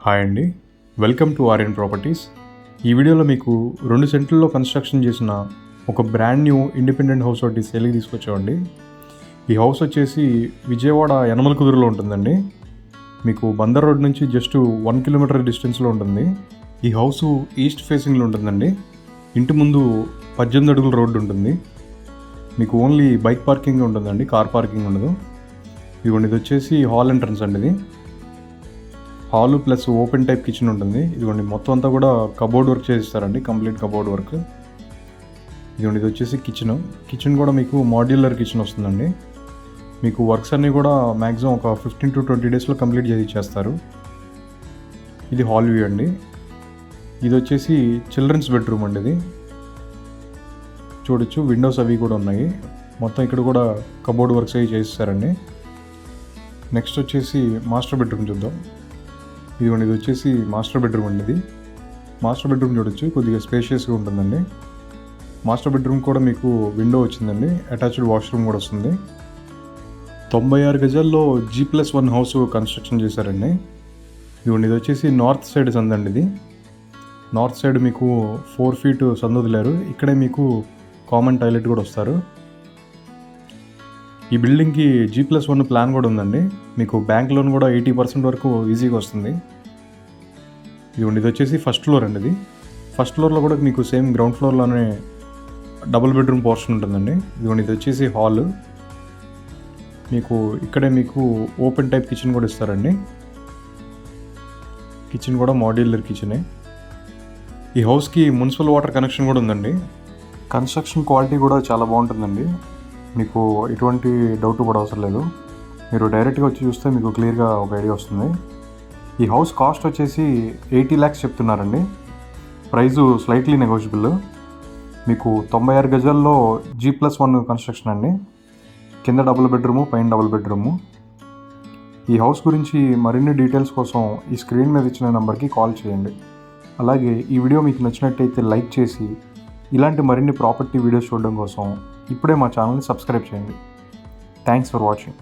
Hi అండి, welcome to Aryan properties. ఈ వీడియోలో మీకు 2 సెంట్లలో కన్స్ట్రక్షన్ చేసిన ఒక బ్రాండ్ న్యూ ఇండిపెండెంట్ హౌస్ ఒకటి సేల్కి తీసుకొచ్చామండి. ఈ హౌస్ వచ్చేసి విజయవాడ యనమల కుదురులో ఉంటుందండి. మీకు బందర్ రోడ్ నుంచి జస్ట్ 1 కిలోమీటర్ డిస్టెన్స్లో ఉంటుంది. ఈ హౌస్ ఈస్ట్ ఫేసింగ్లో ఉంటుందండి. ఇంటి ముందు 18 అడుగుల రోడ్డు ఉంటుంది. మీకు ఓన్లీ బైక్ పార్కింగ్ ఉంటుందండి, కార్ పార్కింగ్ ఉండదు. ఇదిగోండి, ఇది వచ్చేసి హాల్ ఎంట్రన్స్ అండి. ఇది hall plus open type kitchen ఉంటుంది. ఇదిగోండి, మొత్తం అంతా కూడా కబోర్డ్ వర్క్ చేసిస్తారండి, కంప్లీట్ కబోర్డ్ వర్క్. ఇదిగోండి, ఇది వచ్చేసి కిచెన్ కూడా మీకు మాడ్యులర్ కిచెన్ వస్తుందండి. మీకు వర్క్స్ అన్నీ కూడా మ్యాక్సిమం ఒక 15 to 20 డేస్లో కంప్లీట్ చేసి ఇచ్చేస్తారు. ఇది హాల్ వ్యూ అండి. ఇది వచ్చేసి చిల్డ్రన్స్ బెడ్రూమ్ అండి. ఇది చూడొచ్చు, విండోస్ అవి కూడా ఉన్నాయి. మొత్తం ఇక్కడ కూడా కబోర్డ్ వర్క్స్ అవి చేసిస్తారండి. నెక్స్ట్ వచ్చేసి మాస్టర్ బెడ్రూమ్ చూద్దాం. ఇదిగోండి, ఇది వచ్చేసి మాస్టర్ బెడ్రూమ్ అండి. ఇది మాస్టర్ బెడ్రూమ్ చూడొచ్చు, కొద్దిగా స్పేషియస్గా ఉంటుందండి. మాస్టర్ బెడ్రూమ్ కూడా మీకు విండో వచ్చిందండి, అటాచ్డ్ వాష్రూమ్ కూడా వస్తుంది. 96 గజాల్లో G+1 హౌస్ కన్స్ట్రక్షన్ చేశారండి. ఇదిగోండి, ఇది వచ్చేసి నార్త్ సైడ్ సందండి. ఇది నార్త్ సైడ్ మీకు 4 feet సందు వదిలారు. ఇక్కడే మీకు కామన్ టాయిలెట్ కూడా వస్తారు. ఈ బిల్డింగ్కి G+1 ప్లాన్ కూడా ఉందండి. మీకు బ్యాంక్ లోన్ కూడా 80% వరకు ఈజీగా వస్తుంది. ఇదిగోండి, ఇది వచ్చేసి ఫస్ట్ ఫ్లోర్ అండి. ఇది ఫస్ట్ ఫ్లోర్లో కూడా మీకు సేమ్ గ్రౌండ్ ఫ్లోర్లోనే డబుల్ బెడ్రూమ్ పోర్షన్ ఉంటుందండి. ఇదిగోండి, ఇది వచ్చేసి హాల్. మీకు ఇక్కడే మీకు ఓపెన్ టైప్ కిచెన్ కూడా ఇస్తారండి. కిచెన్ కూడా మాడ్యులర్ కిచెనే. ఈ హౌస్కి మున్సిపల్ వాటర్ కనెక్షన్ కూడా ఉందండి. కన్స్ట్రక్షన్ క్వాలిటీ కూడా చాలా బాగుంటుందండి. మీకు ఎటువంటి డౌట్ కూడా అవసరం లేదు. మీరు డైరెక్ట్గా వచ్చి చూస్తే మీకు క్లియర్గా ఒక ఐడియా వస్తుంది. ఈ హౌస్ కాస్ట్ వచ్చేసి 80 lakhs చెప్తున్నారండి. Price slightly negotiable. మీకు 96 గజాల్లో G+1 కన్స్ట్రక్షన్ అండి. కింద డబుల్ బెడ్రూము, పైన డబుల్ బెడ్రూము. ఈ హౌస్ గురించి మరిన్ని డీటెయిల్స్ కోసం ఈ స్క్రీన్ మీద ఇచ్చిన నెంబర్కి కాల్ చేయండి. అలాగే ఈ వీడియో మీకు నచ్చినట్టయితే లైక్ చేసి ఇలాంటి మరిన్ని ప్రాపర్టీ వీడియోస్ చూడడం కోసం ఇప్పుడే మా ఛానల్ని సబ్స్క్రైబ్ చేయండి. Thanks for watching.